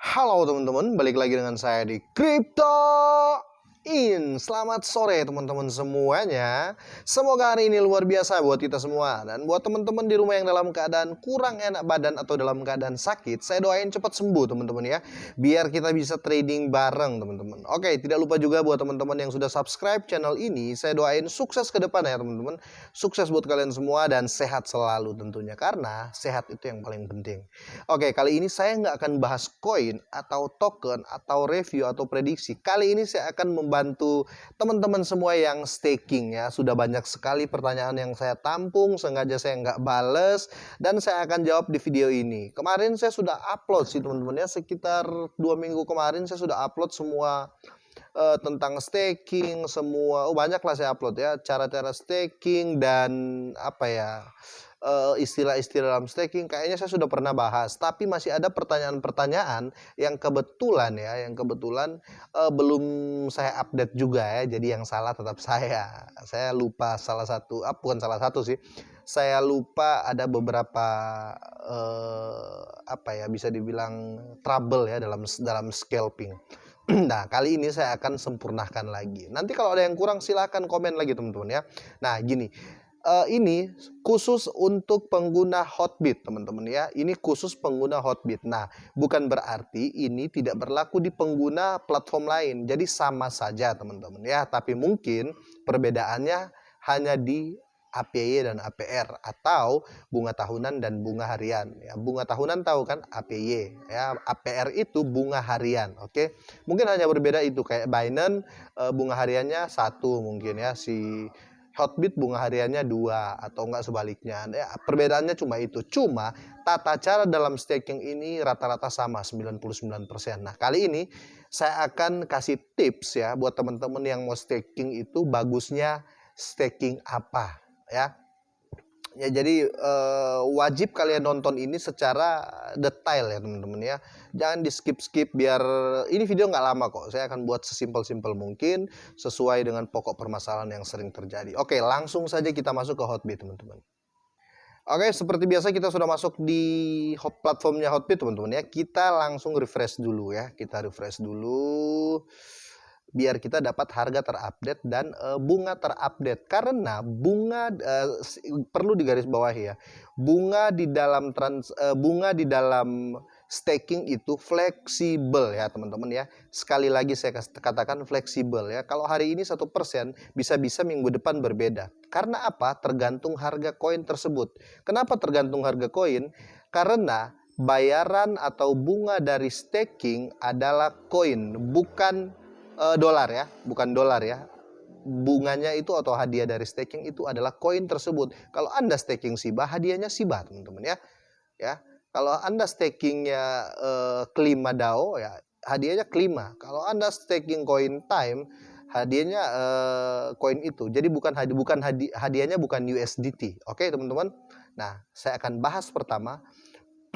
Halo teman-teman, balik lagi dengan saya di Crypto In. Selamat sore teman-teman semuanya. Semoga hari ini luar biasa buat kita semua. Dan buat teman-teman di rumah yang dalam keadaan kurang enak badan atau dalam keadaan sakit, saya doain cepat sembuh teman-teman ya, biar kita bisa trading bareng teman-teman. Oke, tidak lupa juga buat teman-teman yang sudah subscribe channel ini, saya doain sukses ke depan ya teman-teman. Sukses buat kalian semua dan sehat selalu tentunya, karena sehat itu yang paling penting. Oke, kali ini saya nggak akan bahas koin atau token atau review atau prediksi. Kali ini saya akan membantu teman-teman semua yang staking ya. Sudah banyak sekali pertanyaan yang saya tampung, sengaja saya nggak bales, dan saya akan jawab di video ini. Kemarin saya sudah upload sih teman-teman ya, sekitar 2 minggu kemarin saya sudah upload semua tentang staking, semua banyak lah saya upload ya, cara-cara staking dan apa ya, istilah-istilah dalam staking kayaknya saya sudah pernah bahas, tapi masih ada pertanyaan-pertanyaan yang kebetulan ya, belum saya update juga ya. Jadi yang salah tetap saya lupa salah satu, bukan salah satu sih, saya lupa ada beberapa apa ya, bisa dibilang trouble ya dalam scalping. Nah, kali ini saya akan sempurnakan lagi. Nanti kalau ada yang kurang silahkan komen lagi teman-teman ya. Nah, gini, ini khusus untuk pengguna Hotbit teman-teman ya. Ini khusus pengguna Hotbit. Nah, bukan berarti ini tidak berlaku di pengguna platform lain. Jadi sama saja teman-teman ya. Tapi mungkin perbedaannya hanya di APY dan APR, atau bunga tahunan dan bunga harian ya. Bunga tahunan tahu kan, APY ya. APR itu bunga harian. Oke, mungkin hanya berbeda itu, kayak Binance bunga hariannya 1 mungkin ya, si Hotbit bunga hariannya 2, atau enggak sebaliknya ya. Perbedaannya cuma itu. Cuma tata cara dalam staking ini rata-rata sama, 99%. Nah, kali ini saya akan kasih tips ya buat teman-teman yang mau staking itu bagusnya staking apa ya. Ya, jadi wajib kalian nonton ini secara detail ya teman-teman ya. Jangan di skip-skip, biar ini video nggak lama kok. Saya akan buat sesimpel-simpel mungkin sesuai dengan pokok permasalahan yang sering terjadi. Oke, langsung saja kita masuk ke Hotbit teman-teman. Oke, seperti biasa kita sudah masuk di platformnya Hotbit teman-teman ya. Kita langsung refresh dulu ya. Kita refresh dulu biar kita dapat harga terupdate dan bunga terupdate. Karena bunga perlu digarisbawahi ya, bunga di dalam staking itu fleksibel ya teman-teman ya. Sekali lagi saya katakan fleksibel ya. Kalau hari ini 1%, bisa-bisa minggu depan berbeda. Karena apa? Tergantung harga koin tersebut. Kenapa tergantung harga koin? Karena bayaran atau bunga dari staking adalah koin, bukan dolar ya, bukan dolar ya. Bunganya itu atau hadiah dari staking itu adalah koin tersebut. Kalau Anda staking SHIBA, hadiahnya SHIBA teman-teman ya. Ya, kalau Anda stakingnya Klima DAO ya, hadiahnya Klima. Kalau Anda staking koin Time, hadiahnya koin itu. Jadi hadiahnya bukan USDT. Oke teman-teman. Nah, saya akan bahas pertama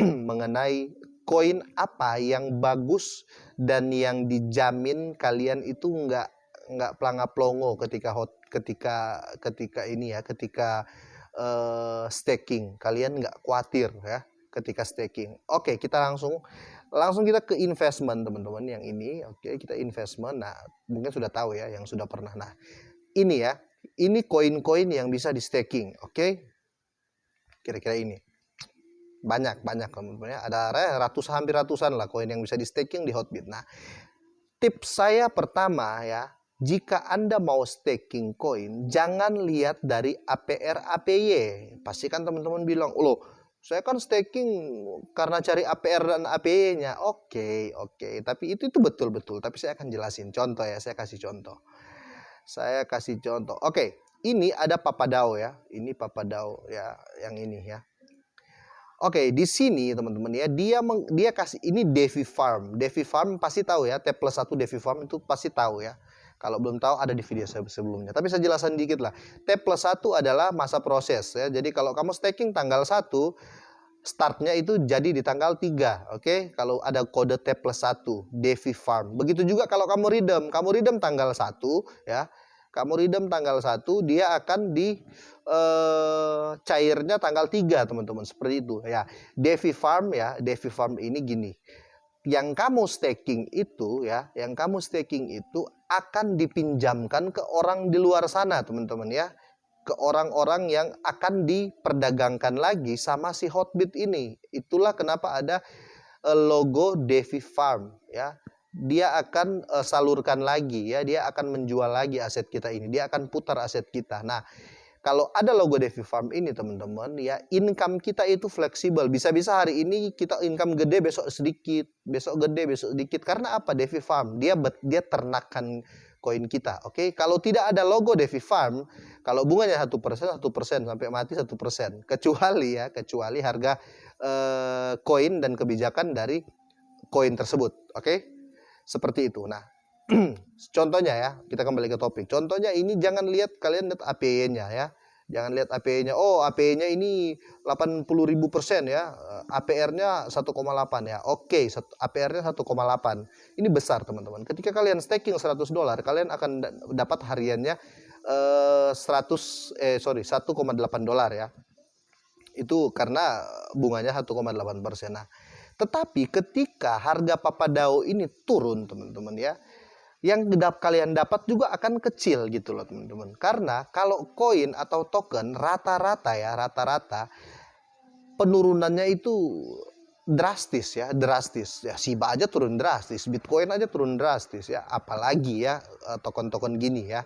mengenai koin apa yang bagus dan yang dijamin kalian itu nggak pelanga-plongo ketika ini ya, ketika staking. Kalian nggak khawatir ya ketika staking. Oke, kita langsung kita ke investment teman-teman yang ini. Oke, kita investment. Nah, mungkin sudah tahu ya yang sudah pernah. Nah, ini ya, ini koin-koin yang bisa di staking. Oke, kira-kira ini banyak teman-teman ya. Ada hampir ratusan lah koin yang bisa di staking di Hotbit. Nah, tips saya pertama ya, jika Anda mau staking koin, jangan lihat dari APR APY. Pastikan teman-teman bilang, "Loh, saya kan staking karena cari APR dan APY-nya." Oke. Tapi itu betul-betul. Tapi saya akan jelasin contoh ya, saya kasih contoh. Oke, ini ada Papadao ya. Ini Papadao ya, yang ini ya. Oke, di sini teman-teman ya, dia kasih ini Defi Farm. Defi Farm pasti tahu ya, T+1 Defi Farm itu pasti tahu ya. Kalau belum tahu ada di video saya sebelumnya. Tapi saya jelasin dikit lah. T+1 adalah masa proses ya. Jadi kalau kamu staking tanggal 1, startnya itu jadi di tanggal 3. Oke, kalau ada kode T+1 Defi Farm. Begitu juga kalau kamu redeem tanggal 1 ya. Kamu redeem tanggal 1, dia akan cairnya tanggal 3 teman-teman, seperti itu ya. Defi Farm ya, Defi Farm ini gini. yang kamu staking itu ya, yang kamu staking itu akan dipinjamkan ke orang di luar sana, teman-teman ya. Ke orang-orang yang akan diperdagangkan lagi sama si Hotbit ini. Itulah kenapa ada logo Devi Farm ya. Dia akan salurkan lagi ya, dia akan menjual lagi aset kita ini. Dia akan putar aset kita. Nah, kalau ada logo Devi Farm ini teman-teman ya, income kita itu fleksibel. Bisa-bisa hari ini kita income gede, besok sedikit, besok gede, besok sedikit. Karena apa? Devi Farm dia ternakan koin kita. Oke, kalau tidak ada logo Devi Farm, kalau bunganya 1% sampai mati 1%. Kecuali harga koin dan kebijakan dari koin tersebut. Oke, seperti itu. Nah, contohnya ya, kita kembali ke topik. Contohnya ini kalian lihat APY-nya ya. Jangan lihat APY-nya. Oh, APY-nya ini 80.000% ya. APR-nya 1,8 ya. Oke, APR-nya 1,8. Ini besar, teman-teman. Ketika kalian staking $100, kalian akan dapat hariannya 1,8 dolar ya. Itu karena bunganya 1,8%. Nah, tetapi ketika harga Papadao ini turun, teman-teman ya, yang kalian dapat juga akan kecil gitu loh, teman-teman. Karena kalau koin atau token rata-rata penurunannya itu drastis ya. Shiba aja turun drastis, Bitcoin aja turun drastis ya, apalagi ya token-token gini ya.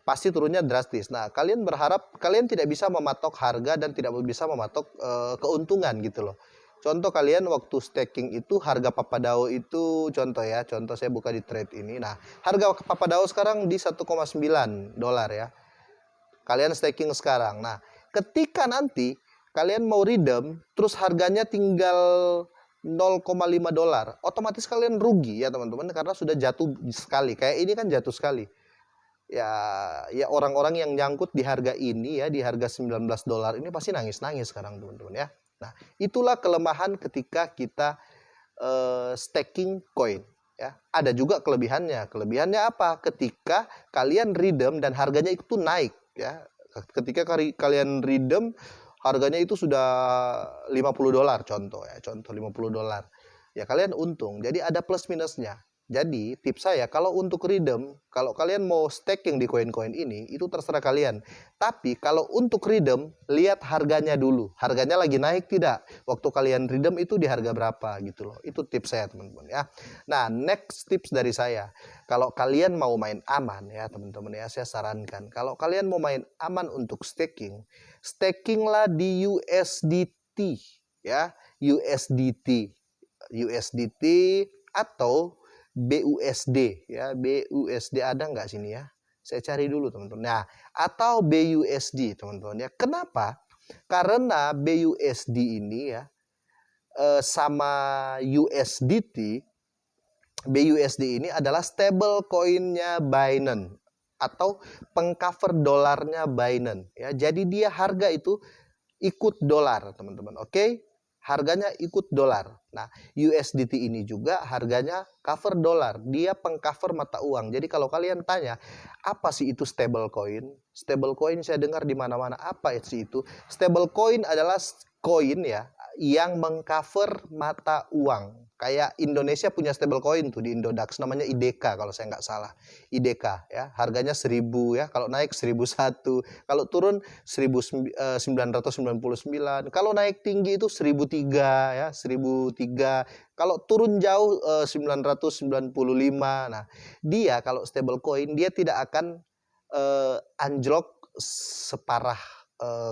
Pasti turunnya drastis. Nah, kalian berharap kalian tidak bisa mematok harga dan tidak bisa mematok keuntungan gitu loh. Contoh kalian waktu staking itu harga Papadao itu contoh saya buka di trade ini. Nah, harga Papadao sekarang di 1,9 dolar ya. Kalian staking sekarang. Nah, ketika nanti kalian mau redeem terus harganya tinggal 0,5 dolar, otomatis kalian rugi ya teman-teman, karena sudah jatuh sekali. Kayak ini kan jatuh sekali. Ya orang-orang yang nyangkut di harga ini ya, di harga 19 dolar ini pasti nangis-nangis sekarang teman-teman ya. Nah, itulah kelemahan ketika kita staking koin ya. Ada juga kelebihannya. Kelebihannya apa? Ketika kalian redeem dan harganya itu naik ya. Ketika kalian redeem harganya itu sudah 50 dolar contoh 50 dolar. Ya kalian untung. Jadi ada plus minusnya. Jadi tips saya, kalau untuk redeem, kalau kalian mau staking di koin-koin ini, itu terserah kalian. Tapi kalau untuk redeem, lihat harganya dulu. Harganya lagi naik tidak? Waktu kalian redeem itu di harga berapa gitu loh. Itu tips saya teman-teman ya. Nah, next tips dari saya. Kalau kalian mau main aman ya teman-teman ya, saya sarankan. Kalau kalian mau main aman untuk staking, stakinglah di USDT ya. USDT atau BUSD ya. BUSD ada nggak sini ya? Saya cari dulu teman-teman. Nah, atau BUSD teman-teman ya. Kenapa? Karena BUSD ini ya sama USDT, BUSD ini adalah stable coinnya Binance atau pengcover dolarnya Binance ya. Jadi dia harga itu ikut dolar teman-teman. Oke? Harganya ikut dolar. Nah, USDT ini juga harganya cover dolar. Dia pengcover mata uang. Jadi kalau kalian tanya, apa sih itu stable coin? Stable coin saya dengar di mana-mana. Apa sih itu? Stable coin adalah koin ya yang mengcover mata uang. Kayak Indonesia punya stable coin tuh di Indodax, namanya IDK kalau saya nggak salah. IDK ya, harganya 1000 ya. Kalau naik 1001, kalau turun 1999. Kalau naik tinggi itu 1003 ya, 1003. Kalau turun jauh 995. Nah, dia kalau stable coin dia tidak akan anjlok separah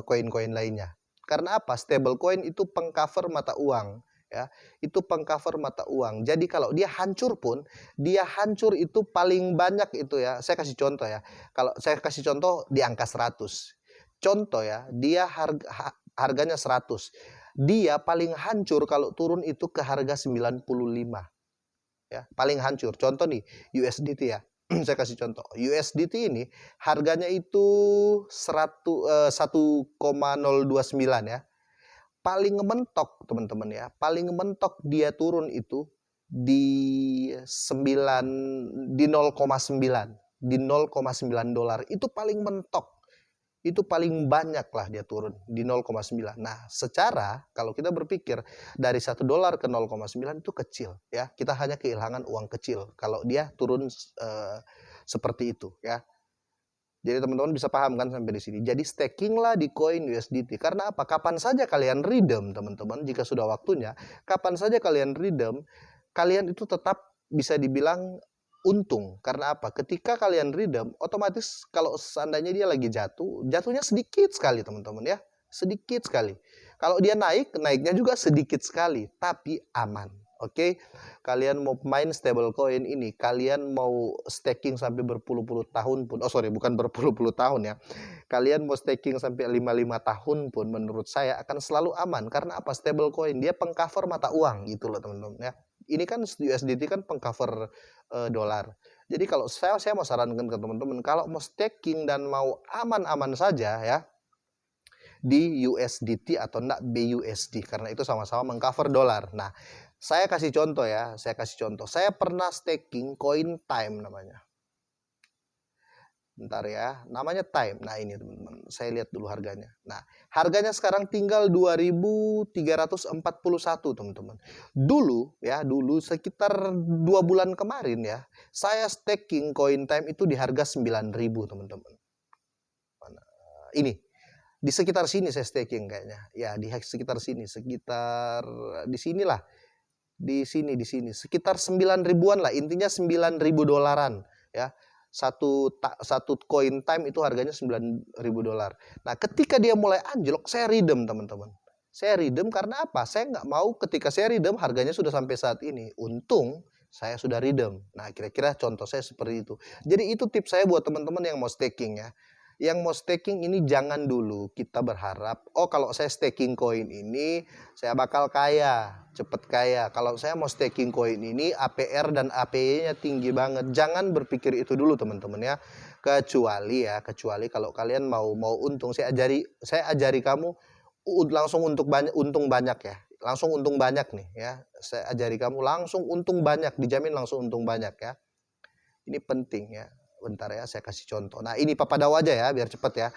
koin-koin lainnya. Karena apa? Stable coin itu pengcover mata uang ya. Itu pengcover mata uang. Jadi kalau dia hancur pun, dia hancur itu paling banyak itu ya. Saya kasih contoh ya. Kalau saya kasih contoh di angka 100. Contoh ya, dia harganya 100. Dia paling hancur kalau turun itu ke harga 95 ya. Paling hancur. Contoh nih USDT ya. Saya kasih contoh. USDT ini harganya itu 1,029 ya. Paling mentok teman-teman ya. Paling mentok dia turun itu di 0,9 dolar. Itu paling mentok. itu paling banyak lah dia turun di 0,9. Nah, secara kalau kita berpikir dari $1 ke 0,9 itu kecil ya. Kita hanya kehilangan uang kecil kalau dia turun seperti itu ya. Jadi teman-teman bisa paham kan sampai di sini. Jadi staking lah di koin USDT. Karena apa? Kapan saja kalian redeem teman-teman, jika sudah waktunya, kapan saja kalian redeem, kalian itu tetap bisa dibilang untung. Karena apa? Ketika kalian redeem, otomatis kalau seandainya dia lagi jatuh, jatuhnya sedikit sekali teman-teman ya. Sedikit sekali. Kalau dia naik, naiknya juga sedikit sekali, tapi aman. Oke, kalian mau main stablecoin ini, kalian mau staking sampai berpuluh-puluh tahun pun, bukan berpuluh-puluh tahun ya, kalian mau staking sampai 55 tahun pun, menurut saya akan selalu aman. Karena apa? Stablecoin dia pengcover mata uang gitu loh teman-teman ya. Ini kan USDT kan pengcover dolar. Jadi kalau saya mau sarankan ke teman-teman, kalau mau staking dan mau aman-aman saja ya, di USDT atau enggak BUSD, karena itu sama-sama mengcover dolar. Nah, saya kasih contoh ya, saya pernah staking koin Time namanya. Bentar ya, namanya Time. Nah, ini teman-teman, saya lihat dulu harganya. Nah, harganya sekarang tinggal 2.341 teman-teman. Dulu sekitar 2 bulan kemarin ya, saya staking koin Time itu di harga 9.000 teman-teman. Ini di sekitar sini saya staking kayaknya. Ya, di sekitar sini, sekitar di sinilah. Di sini sekitar 9 ribuan lah, intinya 9.000 dolaran ya. Satu koin Time itu harganya 9.000 dolar. Nah, ketika dia mulai anjlok, saya redeem teman-teman. Saya redeem karena apa? Saya nggak mau ketika saya redeem harganya sudah sampai saat ini. Untung saya sudah redeem. Nah, kira-kira contoh saya seperti itu. Jadi itu tips saya buat teman-teman yang mau staking ya. Yang mau staking ini jangan dulu kita berharap, oh kalau saya staking koin ini saya bakal kaya, cepet kaya. Kalau saya mau staking koin ini APR dan APY-nya tinggi banget. Jangan berpikir itu dulu teman-teman ya. Kecuali kalau kalian mau untung, saya ajari kamu langsung untung banyak ya. Langsung untung banyak nih ya. Saya ajari kamu langsung untung banyak, dijamin langsung untung banyak ya. Ini penting ya. Bentar ya, saya kasih contoh. Nah, ini Papadao aja ya, biar cepet ya.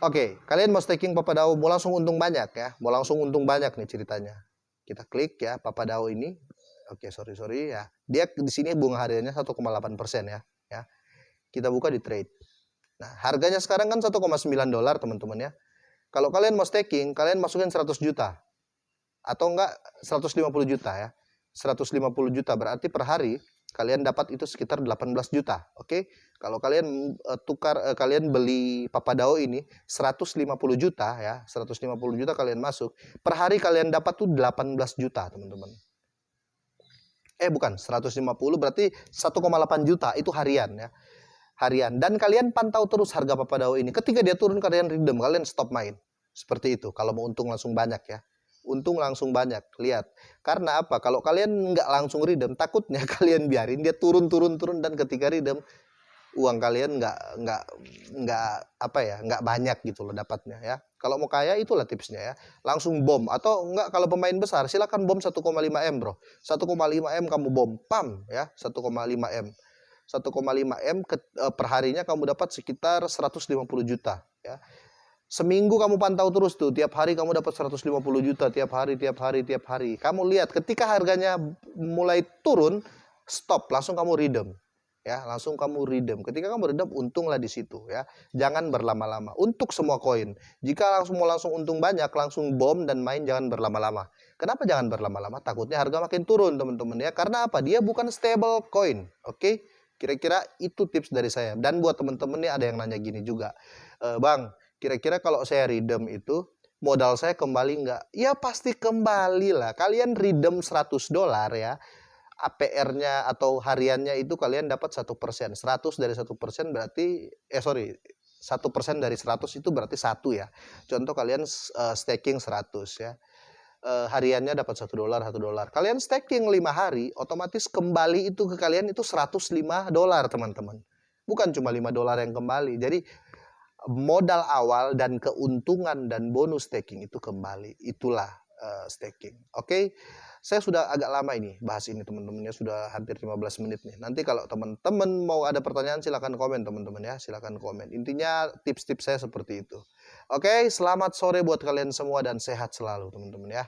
Oke, kalian mau staking Papadao, mau langsung untung banyak ya. Mau langsung untung banyak nih ceritanya. Kita klik ya, Papadao ini. Oke, sorry ya. Dia di sini bunga hariannya 1,8% ya. Kita buka di trade. Nah, harganya sekarang kan 1,9 dolar teman-teman ya. Kalau kalian mau staking, kalian masukin 100 juta. Atau enggak 150 juta ya. 150 juta berarti per hari kalian dapat itu sekitar 18 juta. Oke. Kalau kalian kalian beli Papadao ini 150 juta ya, 150 juta kalian masuk, per hari kalian dapat tuh 18 juta, teman-teman. Bukan, 150 berarti 1,8 juta itu harian ya. Harian. Dan kalian pantau terus harga Papadao ini. Ketika dia turun kalian redeem, kalian stop main. Seperti itu. Kalau mau untung langsung banyak ya. Untung langsung banyak, lihat. Karena apa? Kalau kalian nggak langsung redeem, takutnya kalian biarin dia turun dan ketika redeem uang kalian nggak banyak gitu loh dapatnya ya. Kalau mau kaya itulah tipsnya ya. Langsung bom atau enggak, kalau pemain besar silakan bom 1,5 M, Bro. 1,5 M kamu bom, pam ya, 1,5 M. 1,5 M per harinya kamu dapat sekitar 150 juta ya. Seminggu kamu pantau terus tuh, tiap hari kamu dapat 150 juta, tiap hari. Kamu lihat ketika harganya mulai turun, stop, langsung kamu redeem. Ya, langsung kamu redeem. Ketika kamu redeem, untunglah di situ ya. Jangan berlama-lama. Untuk semua koin. Jika mau langsung untung banyak, langsung bom dan main, jangan berlama-lama. Kenapa jangan berlama-lama? Takutnya harga makin turun, teman-teman ya. Karena apa? Dia bukan stable coin. Oke? Kira-kira itu tips dari saya. Dan buat teman-teman nih ada yang nanya gini juga. Bang, kira-kira kalau saya redeem itu modal saya kembali nggak? Ya pasti kembali lah. Kalian redeem 100 dolar ya. APR-nya atau hariannya itu kalian dapat 1%. 100 dari 1% berarti 1% dari 100 itu berarti 1 ya. Contoh kalian staking 100 ya. Hariannya dapat 1 dolar, 1 dolar. Kalian staking 5 hari, otomatis kembali itu ke kalian itu 105 dolar, teman-teman. Bukan cuma 5 dolar yang kembali. Jadi modal awal dan keuntungan dan bonus staking itu kembali. Itulah staking. Oke, saya sudah agak lama ini bahas ini teman-teman ya, sudah hampir 15 menit nih. Nanti kalau teman-teman mau ada pertanyaan silakan komen teman-teman ya, silakan komen. Intinya tips-tips saya seperti itu. Oke, selamat sore buat kalian semua dan sehat selalu teman-teman ya.